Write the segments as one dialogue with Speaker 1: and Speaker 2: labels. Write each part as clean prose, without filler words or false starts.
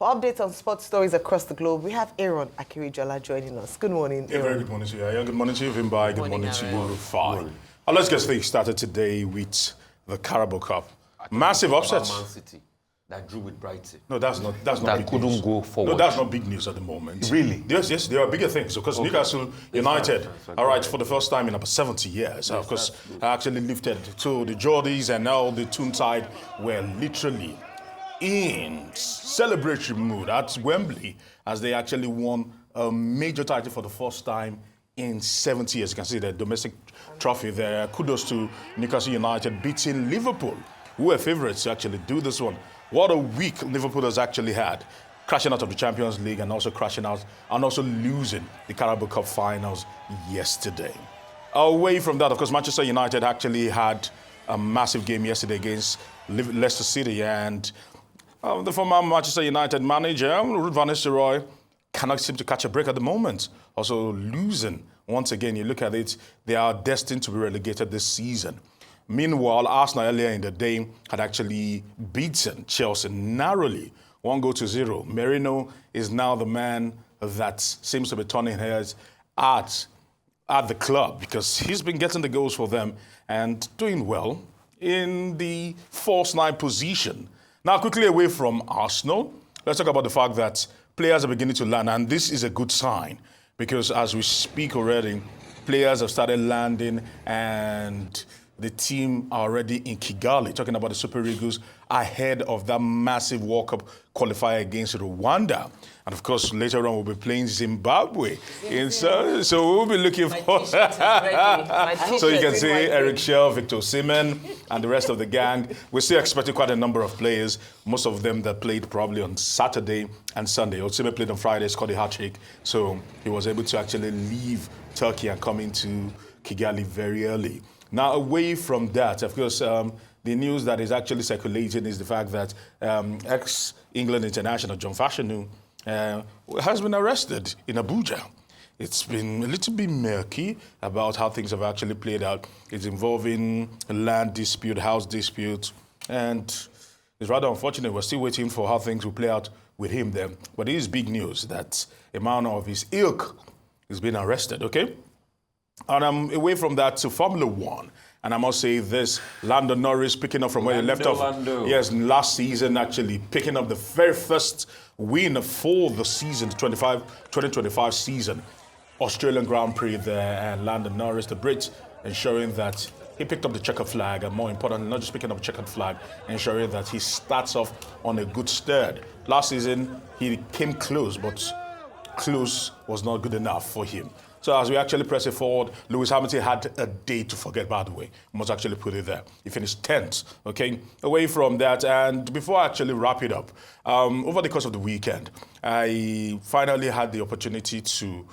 Speaker 1: For updates on sports stories across the globe, we have Aaron Akirijola joining us. Good morning, Aaron.
Speaker 2: Very good morning to you. Good morning to you, Vimbai. Good morning to you, Rufai. Let's get things started today with the Carabao Cup. Massive upset.
Speaker 3: Man City that drew with Brighton.
Speaker 2: No, that's not big
Speaker 3: couldn't
Speaker 2: news.
Speaker 3: go forward.
Speaker 2: No, that's not big news at the moment.
Speaker 3: Really?
Speaker 2: Yes, there are bigger things. Because Newcastle United, all right, for the first time in about 70 years, of course, actually lifted to the Geordies, and now the Toontide were literally in celebratory mood at Wembley as they actually won a major title for the first time in 70 years. You can see the domestic trophy there. Kudos to Newcastle United beating Liverpool, who were favourites to actually do this one. What a week Liverpool has actually had, crashing out of the Champions League and also crashing out and also losing the Carabao Cup finals yesterday. Away from that, of course, Manchester United actually had a massive game yesterday against Leicester City, and the former Manchester United manager, Ruud van Nistelrooy, cannot seem to catch a break at the moment. Also losing. Once again, you look at it, they are destined to be relegated this season. Meanwhile, Arsenal earlier in the day had actually beaten Chelsea narrowly, 1-0. Merino is now the man that seems to be turning heads at the club because he's been getting the goals for them and doing well in the false nine position. Now, quickly away from Arsenal, let's talk about the fact that players are beginning to land, and this is a good sign because as we speak already, players have started landing and the team are already in Kigali, talking about the Super Eagles ahead of that massive World Cup qualifier against Rwanda. And of course, later on, we'll be playing Zimbabwe. So we'll be looking for... So you can see Eric Shell, Victor Osimhen, and the rest of the gang. We're still expecting quite a number of players, most of them that played probably on Saturday and Sunday. Osimhen played on Friday, scored a hat-trick. So he was able to actually leave Turkey and come into Kigali very early. Now, away from that, of course, the news that is actually circulating is the fact that ex-England international John Fashanu has been arrested in Abuja. It's been a little bit murky about how things have actually played out. It's involving a land dispute, house dispute, and it's rather unfortunate. We're still waiting for how things will play out with him there. But it is big news that a man of his ilk is being arrested, okay? And I'm away from that to Formula One. And I must say this, Lando Norris picking up from where he left off. Yes, last season actually picking up the very first win for the season, the 2025 season. Australian Grand Prix there, and Lando Norris, the Brit, ensuring that he picked up the checkered flag, and more importantly, not just picking up the checkered flag, ensuring that he starts off on a good start. Last season, he came close, but close was not good enough for him. So as we actually press it forward, Lewis Hamilton had a day to forget, by the way. We must actually put it there. He finished 10th, okay? Away from that, and before I actually wrap it up, over the course of the weekend, I finally had the opportunity to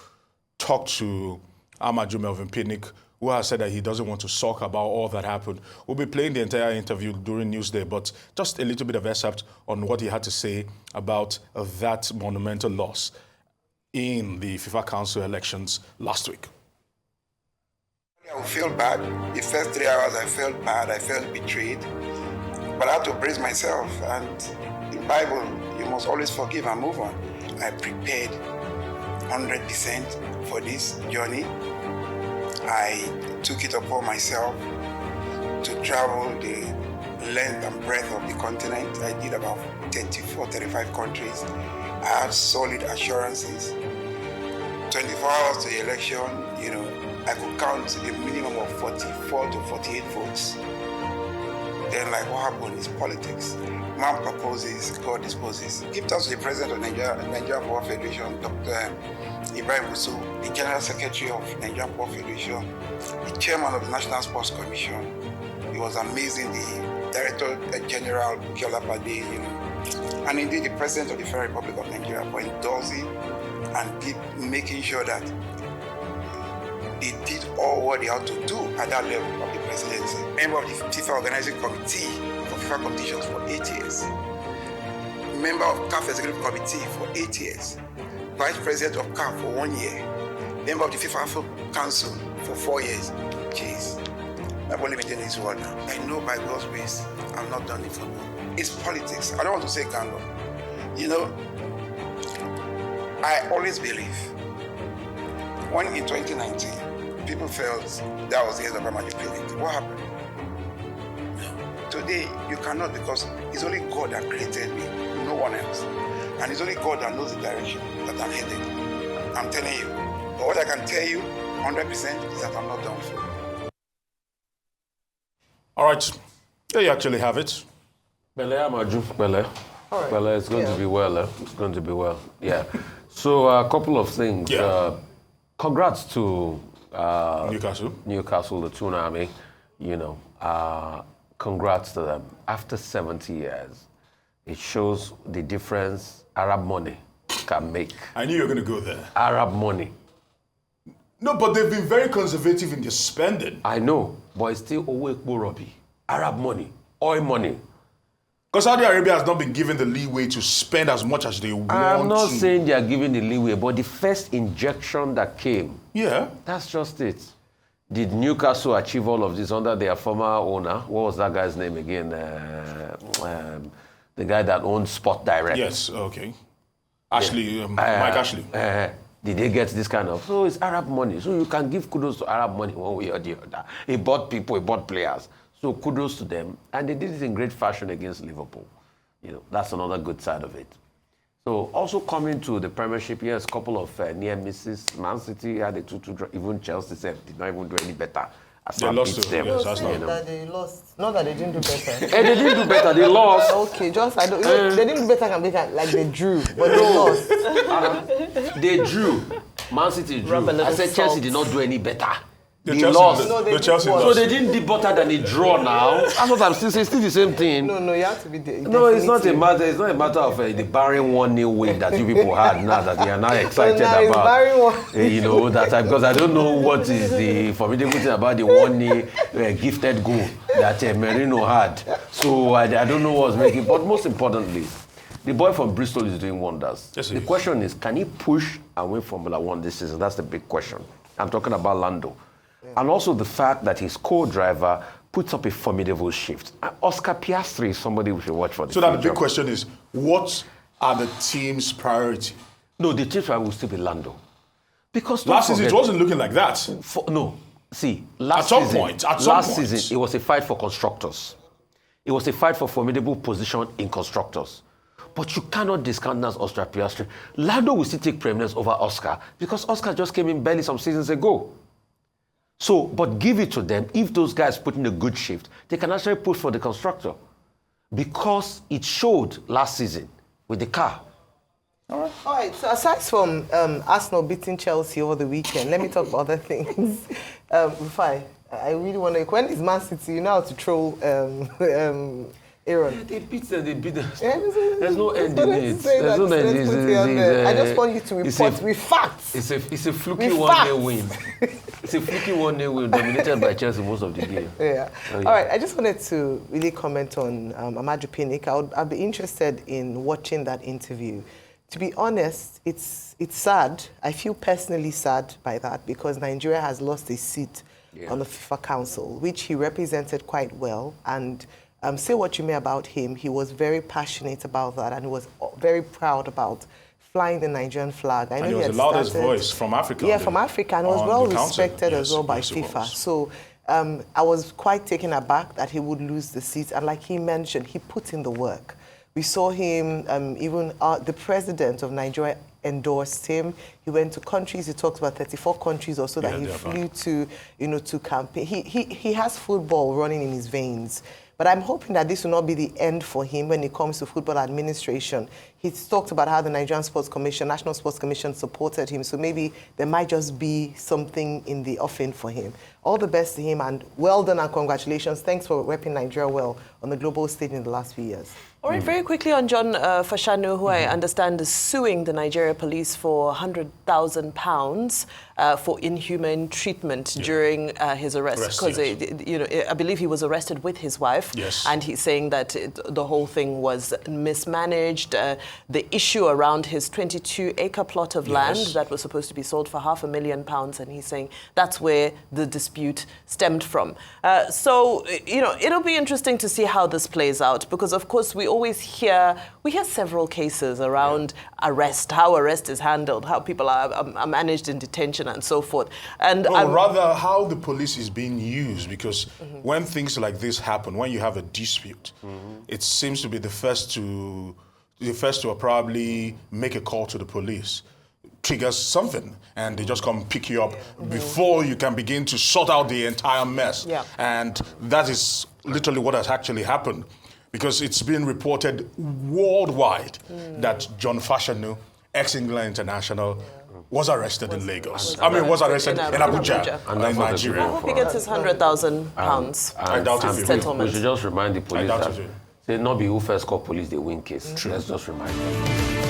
Speaker 2: talk to Amaju Pinnick, who has said that he doesn't want to talk about all that happened. We'll be playing the entire interview during Newsday, but just a little bit of excerpt on what he had to say about that monumental loss in the FIFA Council elections last week.
Speaker 4: I feel bad. The first 3 hours I felt bad, I felt betrayed. But I had to brace myself, and in the Bible, you must always forgive and move on. I prepared 100% for this journey. I took it upon myself to travel the length and breadth of the continent. I did about 35 countries. I have solid assurances. 24 hours to the election, I could count a minimum of 44 to 48 votes. Then, like, what happened is politics. Man proposes, God disposes. Give thanks to the president of Nigeria Football Federation, Dr. Ibrahim Wusu, the general secretary of Nigerian Football Federation, the chairman of the National Sports Commission. It was amazing. The director general, Kiola Pade, and indeed the president of the Federal Republic of Nigeria for endorsing and making sure that they did all what they had to do at that level of the presidency. Member of the FIFA Organizing Committee for FIFA competitions for 8 years. Member of CAF Executive Committee for 8 years. Vice President of CAF for 1 year. Member of the FIFA Council for 4 years. Jeez. I've only been doing this one now. I know by God's grace, I'm not done in football. It's politics. I don't want to say gang up. You know, I always believe when in 2019 people felt that was the end of Amaju Pinnick, what happened? No. Today you cannot, because it's only God that created me, no one else. And it's only God that knows the direction that I'm headed. I'm telling you. But what I can tell you 100% is that I'm not done for.
Speaker 2: All right. There you actually have it.
Speaker 3: Bele, Amaju, Bele.
Speaker 1: All right.
Speaker 3: Bele, it's going to be well. It's going to be well. Yeah. So a couple of things.
Speaker 2: Yeah.
Speaker 3: Congrats to
Speaker 2: Newcastle,
Speaker 3: the Toon Army. You know, congrats to them. After 70 years, it shows the difference Arab money can make.
Speaker 2: I knew you were going to go there.
Speaker 3: Arab money.
Speaker 2: No, but they've been very conservative in their spending.
Speaker 3: I know, but it's still Owekbo Robbie. Arab money, oil money.
Speaker 2: Because Saudi Arabia has not been given the leeway to spend as much as they want
Speaker 3: I'm not
Speaker 2: to.
Speaker 3: saying they are giving the leeway, but the first injection that came,
Speaker 2: Yeah.
Speaker 3: that's just it. Did Newcastle achieve all of this under their former owner? What was that guy's name again? The guy that owned Sport Direct.
Speaker 2: Yes, okay. Ashley, Mike Ashley.
Speaker 3: Did they get this kind of? So it's Arab money. So you can give kudos to Arab money one way or the other. He bought people, he bought players. So kudos to them. And they did it in great fashion against Liverpool. You know, that's another good side of it. So also coming to the Premiership, yes, a couple of near misses. Man City had a 2-2 draw. Even Chelsea said did not even do any better.
Speaker 2: They lost to them. Yes, that's
Speaker 1: Saying
Speaker 2: not.
Speaker 1: that they lost. Not that they didn't do better.
Speaker 3: They didn't do better, they lost.
Speaker 1: Okay, just I don't. They didn't do better can make it like they drew, but they lost.
Speaker 3: They drew. Man City drew.
Speaker 1: Rub a little
Speaker 3: I said Chelsea
Speaker 1: salt.
Speaker 3: did not do any better.
Speaker 2: The
Speaker 3: They
Speaker 2: Chelsea,
Speaker 3: lost.
Speaker 1: No, they
Speaker 2: the
Speaker 1: did
Speaker 2: Chelsea
Speaker 1: what?
Speaker 3: So
Speaker 2: lost.
Speaker 3: they didn't do better than a draw now. That's what I'm still saying. It's still the same thing.
Speaker 1: No, you have to be there.
Speaker 3: No, it's not a matter. It's not a matter of the barren 1-0 win that you people had now that you are now excited
Speaker 1: now it's
Speaker 3: about.
Speaker 1: barren one.
Speaker 3: You know that because I don't know what is the formidable thing about the 1-0 gifted goal that Merino had. So I don't know what's making. But most importantly, the boy from Bristol is doing wonders.
Speaker 2: Yes, he
Speaker 3: The
Speaker 2: is.
Speaker 3: question is, can he push and win Formula One this season? That's the big question. I'm talking about Lando. And also the fact that his co-driver puts up a formidable shift. Oscar Piastri is somebody we should watch for.
Speaker 2: So that the big question is, what are the team's priority?
Speaker 3: No, the team's driver will still be Lando. Because
Speaker 2: Last season, it wasn't looking like that.
Speaker 3: Last
Speaker 2: At some
Speaker 3: season,
Speaker 2: point, at some
Speaker 3: last
Speaker 2: point.
Speaker 3: season, it was a fight for constructors. It was a fight for formidable position in constructors. But you cannot discount that Oscar Piastri. Lando will still take preeminence over Oscar because Oscar just came in barely some seasons ago. So, but give it to them. If those guys put in a good shift, they can actually push for the constructor. Because it showed last season with the car.
Speaker 1: All right. So aside from Arsenal beating Chelsea over the weekend, let me talk about other things. I really want to. When is Man City? You know how to troll Aaron.
Speaker 3: They beat them.
Speaker 1: Yeah,
Speaker 3: There's no end in it.
Speaker 1: There's
Speaker 3: no end.
Speaker 1: I just want you to report with facts.
Speaker 3: It's a fluky
Speaker 1: With
Speaker 3: 1-0
Speaker 1: facts.
Speaker 3: win. It's a fluky 1-0 win dominated by Chelsea most of the game.
Speaker 1: Yeah.
Speaker 3: Oh, yeah.
Speaker 1: All right. I just wanted to really comment on Amaju Pinnick. I'd be interested in watching that interview. To be honest, it's sad. I feel personally sad by that because Nigeria has lost a seat on the FIFA Council, which he represented quite well. And say what you may about him, he was very passionate about that, and he was very proud about flying the Nigerian flag. I know
Speaker 2: And he was
Speaker 1: had
Speaker 2: the loudest
Speaker 1: started-
Speaker 2: voice from Africa.
Speaker 1: Yeah, from Africa, and was
Speaker 2: on
Speaker 1: well
Speaker 2: the council.
Speaker 1: respected as
Speaker 2: Yes,
Speaker 1: well by
Speaker 2: yes, he
Speaker 1: FIFA.
Speaker 2: was.
Speaker 1: So I was quite taken aback that he would lose the seat. And like he mentioned, he put in the work. We saw him, even the president of Nigeria endorsed him. He went to countries, he talked about 34 countries or so that he flew to, to campaign. He has football running in his veins. But I'm hoping that this will not be the end for him when it comes to football administration. He's talked about how the Nigerian Sports Commission, National Sports Commission supported him. So maybe there might just be something in the offing for him. All the best to him, and well done and congratulations. Thanks for repping Nigeria well on the global stage in the last few years.
Speaker 5: All right, very quickly on John Fashanu, who I understand is suing the Nigeria police for £100,000 for inhumane treatment during his arrest. Because I believe he was arrested with his wife.
Speaker 2: Yes.
Speaker 5: And he's saying that the whole thing was mismanaged. The issue around his 22-acre plot of land that was supposed to be sold for £500,000, and he's saying that's where the dispute dispute stemmed from. So, you know, it'll be interesting to see how this plays out, because of course we hear several cases around arrest, how arrest is handled, how people are managed in detention and so forth. And
Speaker 2: rather how the police is being used, because when things like this happen, when you have a dispute, it seems to be the first to probably make a call to the police, triggers something, and they just come pick you up before you can begin to sort out the entire mess.
Speaker 5: Yeah.
Speaker 2: And that is literally what has actually happened, because it's been reported worldwide that John Fashanu, ex-England international, was arrested in Lagos. Was arrested in Abuja, in Nigeria.
Speaker 5: I hope he gets his £100,000
Speaker 2: I doubt it.
Speaker 5: settlement.
Speaker 3: We should just remind the police
Speaker 2: I doubt
Speaker 3: that
Speaker 2: it.
Speaker 3: they not be who first call police, they win case. Let's just remind them.